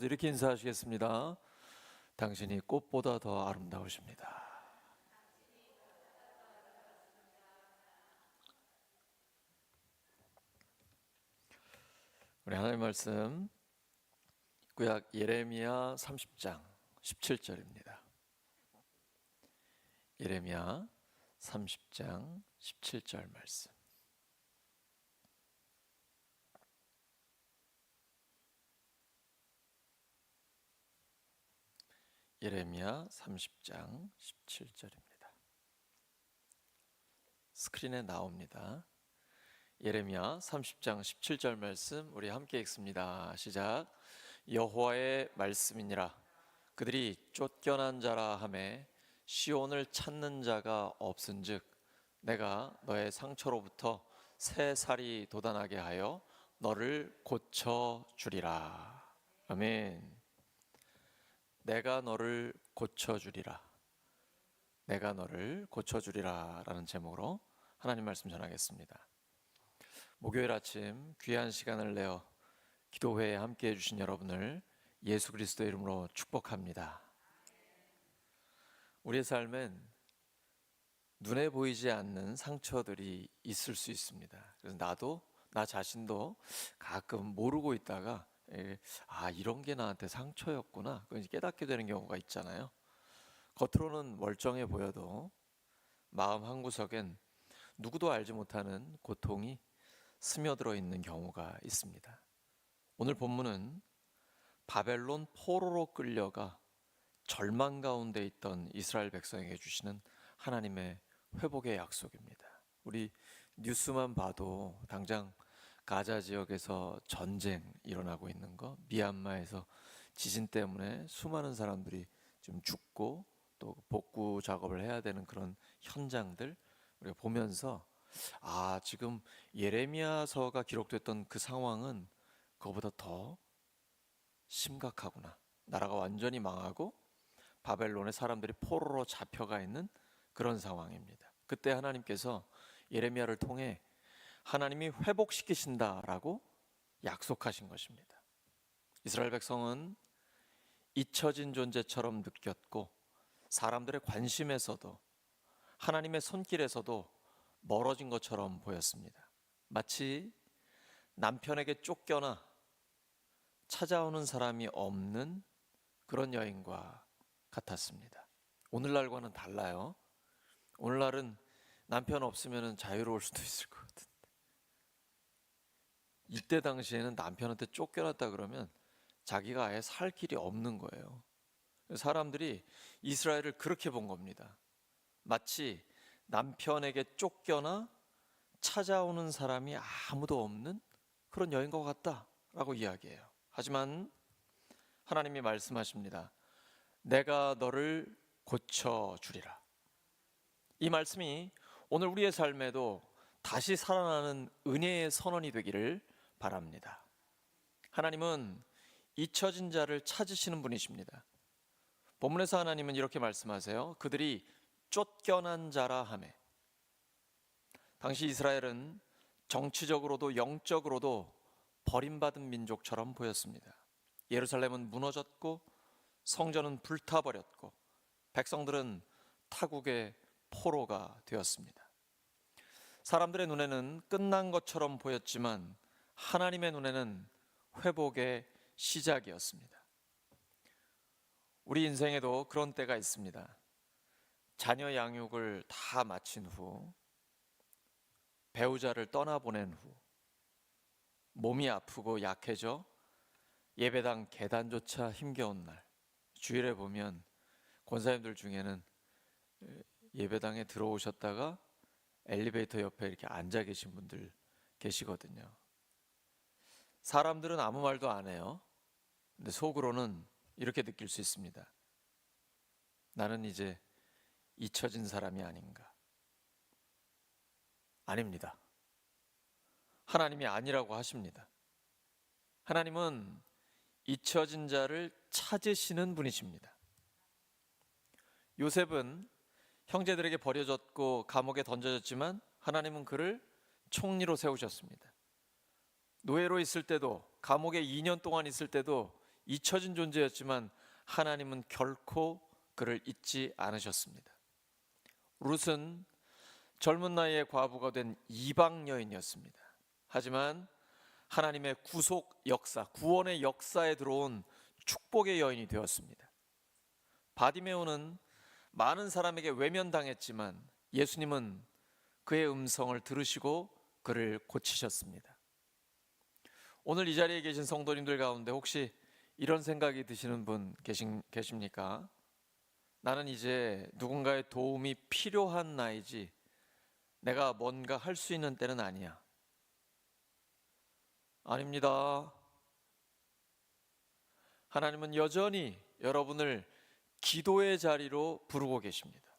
이렇게 인사하시겠습니다. 당신이 꽃보다 더 아름다우십니다. 우리 하나님 말씀 구약 예레미야 30장 17절입니다. 예레미야 30장 17절 말씀. 예레미야 30장 17절입니다. 스크린에 나옵니다. 예레미야 30장 17절 말씀 우리 함께 읽습니다. 시작. 여호와의 말씀이니라. 그들이 쫓겨난 자라 하매 시온을 찾는 자가 없은즉 내가 너의 상처로부터 새 살이 돋아나게 하여 너를 고쳐 주리라. 아멘. 내가 너를 고쳐주리라. 내가 너를 고쳐주리라 라는 제목으로 하나님 말씀 전하겠습니다. 목요일 아침 귀한 시간을 내어 기도회에 함께해 주신 여러분을 예수 그리스도의 이름으로 축복합니다. 우리의 삶엔 눈에 보이지 않는 상처들이 있을 수 있습니다. 그래서 나 자신도 가끔 모르고 있다가 이런 게 나한테 상처였구나 그걸 깨닫게 되는 경우가 있잖아요. 겉으로는 멀쩡해 보여도 마음 한구석엔 누구도 알지 못하는 고통이 스며들어 있는 경우가 있습니다. 오늘 본문은 바벨론 포로로 끌려가 절망 가운데 있던 이스라엘 백성에게 주시는 하나님의 회복의 약속입니다. 우리 뉴스만 봐도 당장 가자 지역에서 전쟁 일어나고 있는 거, 미얀마에서 지진 때문에 수많은 사람들이 좀 죽고 또 복구 작업을 해야 되는 그런 현장들 우리가 보면서 지금 예레미야서가 기록됐던 그 상황은 그거보다 더 심각하구나. 나라가 완전히 망하고 바벨론의 사람들이 포로로 잡혀가 있는 그런 상황입니다. 그때 하나님께서 예레미야를 통해 하나님이 회복시키신다라고 약속하신 것입니다. 이스라엘 백성은 잊혀진 존재처럼 느꼈고 사람들의 관심에서도 하나님의 손길에서도 멀어진 것처럼 보였습니다. 마치 남편에게 쫓겨나 찾아오는 사람이 없는 그런 여인과 같았습니다. 오늘날과는 달라요. 오늘날은 남편 없으면 자유로울 수도 있을 것 같은데 이때 당시에는 남편한테 쫓겨났다 그러면 자기가 아예 살 길이 없는 거예요. 사람들이 이스라엘을 그렇게 본 겁니다. 마치 남편에게 쫓겨나 찾아오는 사람이 아무도 없는 그런 여인과 같다라고 이야기해요. 하지만 하나님이 말씀하십니다. 내가 너를 고쳐주리라. 이 말씀이 오늘 우리의 삶에도 다시 살아나는 은혜의 선언이 되기를 바랍니다. 하나님은 잊혀진 자를 찾으시는 분이십니다. 본문에서 하나님은 이렇게 말씀하세요. 그들이 쫓겨난 자라 하매. 당시 이스라엘은 정치적으로도 영적으로도 버림받은 민족처럼 보였습니다. 예루살렘은 무너졌고 성전은 불타버렸고 백성들은 타국의 포로가 되었습니다. 사람들의 눈에는 끝난 것처럼 보였지만 하나님의 눈에는 회복의 시작이었습니다. 우리 인생에도 그런 때가 있습니다. 자녀 양육을 다 마친 후 배우자를 떠나보낸 후 몸이 아프고 약해져 예배당 계단조차 힘겨운 날 주일에 보면 권사님들 중에는 예배당에 들어오셨다가 엘리베이터 옆에 이렇게 앉아 계신 분들 계시거든요. 사람들은 아무 말도 안 해요. 근데 속으로는 이렇게 느낄 수 있습니다. 나는 이제 잊혀진 사람이 아닌가. 아닙니다. 하나님이 아니라고 하십니다. 하나님은 잊혀진 자를 찾으시는 분이십니다. 요셉은 형제들에게 버려졌고 감옥에 던져졌지만 하나님은 그를 총리로 세우셨습니다. 노예로 있을 때도 감옥에 2년 동안 있을 때도 잊혀진 존재였지만 하나님은 결코 그를 잊지 않으셨습니다. 룻은 젊은 나이에 과부가 된 이방 여인이었습니다. 하지만 하나님의 구속 역사, 구원의 역사에 들어온 축복의 여인이 되었습니다. 바디메오는 많은 사람에게 외면당했지만 예수님은 그의 음성을 들으시고 그를 고치셨습니다. 오늘 이 자리에 계신 성도님들 가운데 혹시 이런 생각이 드시는 분 계십니까? 나는 이제 누군가의 도움이 필요한 나이지 내가 뭔가 할 수 있는 때는 아니야. 아닙니다. 하나님은 여전히 여러분을 기도의 자리로 부르고 계십니다.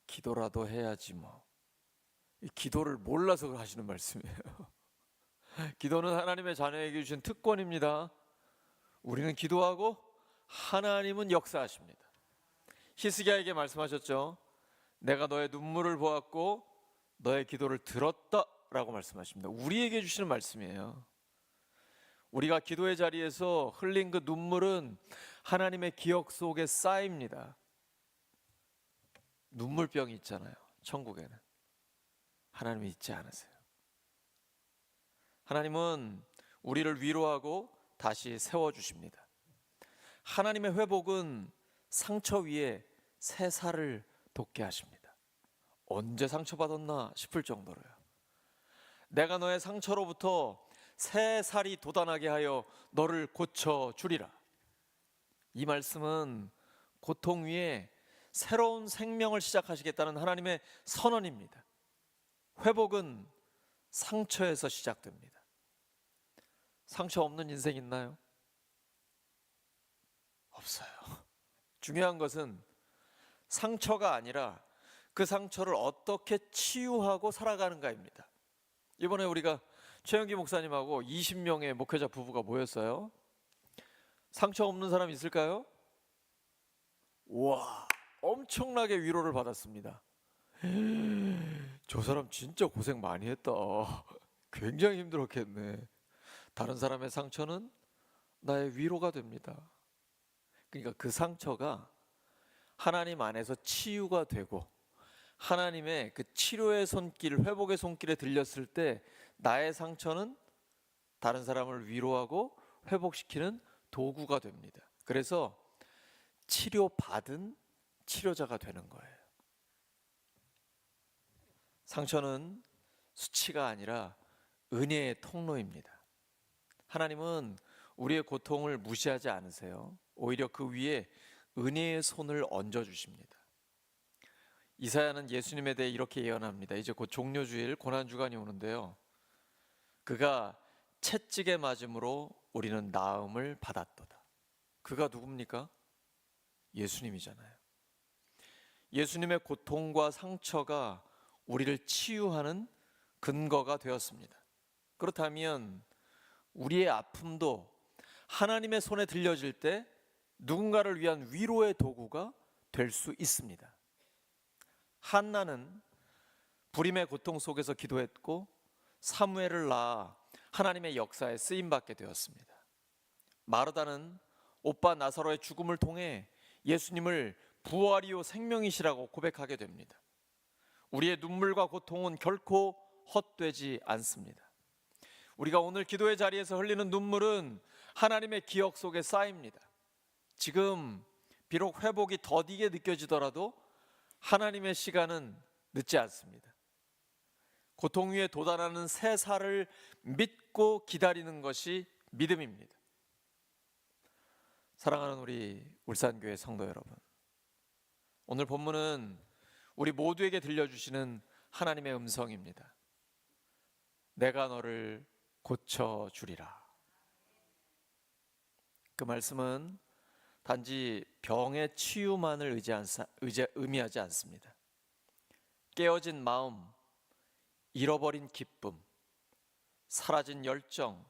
기도라도 해야지 뭐. 이 기도를 몰라서 하시는 말씀이에요. 기도는 하나님의 자녀에게 주신 특권입니다. 우리는 기도하고 하나님은 역사하십니다. 히스기야에게 말씀하셨죠. 내가 너의 눈물을 보았고 너의 기도를 들었다 라고 말씀하십니다. 우리에게 주시는 말씀이에요. 우리가 기도의 자리에서 흘린 그 눈물은 하나님의 기억 속에 쌓입니다. 눈물병이 있잖아요. 천국에는 하나님이 잊지 않으세요. 하나님은 우리를 위로하고 다시 세워주십니다. 하나님의 회복은 상처 위에 새 살을 돋게 하십니다. 언제 상처받았나 싶을 정도로요. 내가 너의 상처로부터 새 살이 돋아나게 하여 너를 고쳐주리라. 이 말씀은 고통 위에 새로운 생명을 시작하시겠다는 하나님의 선언입니다. 회복은 상처에서 시작됩니다. 상처 없는 인생 있나요? 없어요. 중요한 것은 상처가 아니라 그 상처를 어떻게 치유하고 살아가는가입니다. 이번에 우리가 최영기 목사님하고 20명의 목회자 부부가 모였어요. 상처 없는 사람 있을까요? 우와, 엄청나게 위로를 받았습니다. 저 사람 진짜 고생 많이 했다. 굉장히 힘들었겠네. 다른 사람의 상처는 나의 위로가 됩니다. 그러니까 그 상처가 하나님 안에서 치유가 되고 하나님의 그 치료의 손길, 회복의 손길에 들렸을 때 나의 상처는 다른 사람을 위로하고 회복시키는 도구가 됩니다. 그래서 치료받은 치료자가 되는 거예요. 상처는 수치가 아니라 은혜의 통로입니다. 하나님은 우리의 고통을 무시하지 않으세요. 오히려 그 위에 은혜의 손을 얹어주십니다. 이사야는 예수님에 대해 이렇게 예언합니다. 이제 곧 종료주일 고난주간이 오는데요. 그가 채찍에 맞음으로 우리는 나음을 받았도다. 그가 누굽니까? 예수님이잖아요. 예수님의 고통과 상처가 우리를 치유하는 근거가 되었습니다. 그렇다면 우리의 아픔도 하나님의 손에 들려질 때 누군가를 위한 위로의 도구가 될 수 있습니다. 한나는 불임의 고통 속에서 기도했고 사무엘을 낳아 하나님의 역사에 쓰임받게 되었습니다. 마르다는 오빠 나사로의 죽음을 통해 예수님을 부활이요 생명이시라고 고백하게 됩니다. 우리의 눈물과 고통은 결코 헛되지 않습니다. 우리가 오늘 기도의 자리에서 흘리는 눈물은 하나님의 기억 속에 쌓입니다. 지금 비록 회복이 더디게 느껴지더라도 하나님의 시간은 늦지 않습니다. 고통 위에 돋아나는 새 살을 믿고 기다리는 것이 믿음입니다. 사랑하는 우리 울산교회 성도 여러분, 오늘 본문은 우리 모두에게 들려주시는 하나님의 음성입니다. 내가 너를 고쳐주리라. 그 말씀은 단지 병의 치유만을 의미하지 않습니다. 깨어진 마음, 잃어버린 기쁨, 사라진 열정,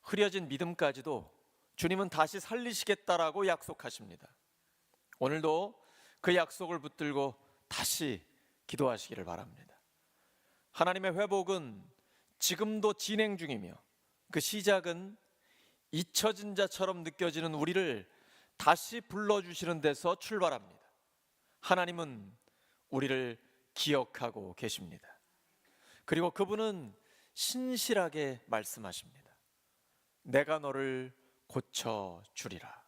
흐려진 믿음까지도 주님은 다시 살리시겠다라고 약속하십니다. 오늘도 그 약속을 붙들고 다시 기도하시기를 바랍니다. 하나님의 회복은 지금도 진행 중이며 그 시작은 잊혀진 자처럼 느껴지는 우리를 다시 불러주시는 데서 출발합니다. 하나님은 우리를 기억하고 계십니다. 그리고 그분은 신실하게 말씀하십니다. 내가 너를 고쳐주리라.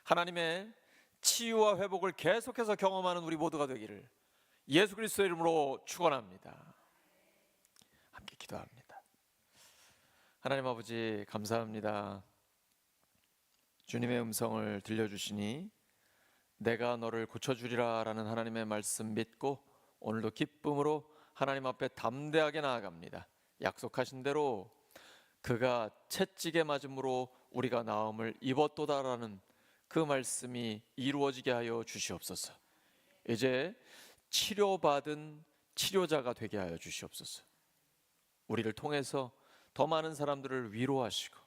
하나님의 치유와 회복을 계속해서 경험하는 우리 모두가 되기를 예수 그리스도의 이름으로 축원합니다. 함께 기도합니다. 하나님 아버지 감사합니다. 주님의 음성을 들려주시니 내가 너를 고쳐주리라 라는 하나님의 말씀 믿고 오늘도 기쁨으로 하나님 앞에 담대하게 나아갑니다. 약속하신 대로 그가 채찍에 맞음으로 우리가 나음을 입었도다라는 그 말씀이 이루어지게 하여 주시옵소서. 이제 치료받은 치료자가 되게 하여 주시옵소서. 우리를 통해서 더 많은 사람들을 위로하시고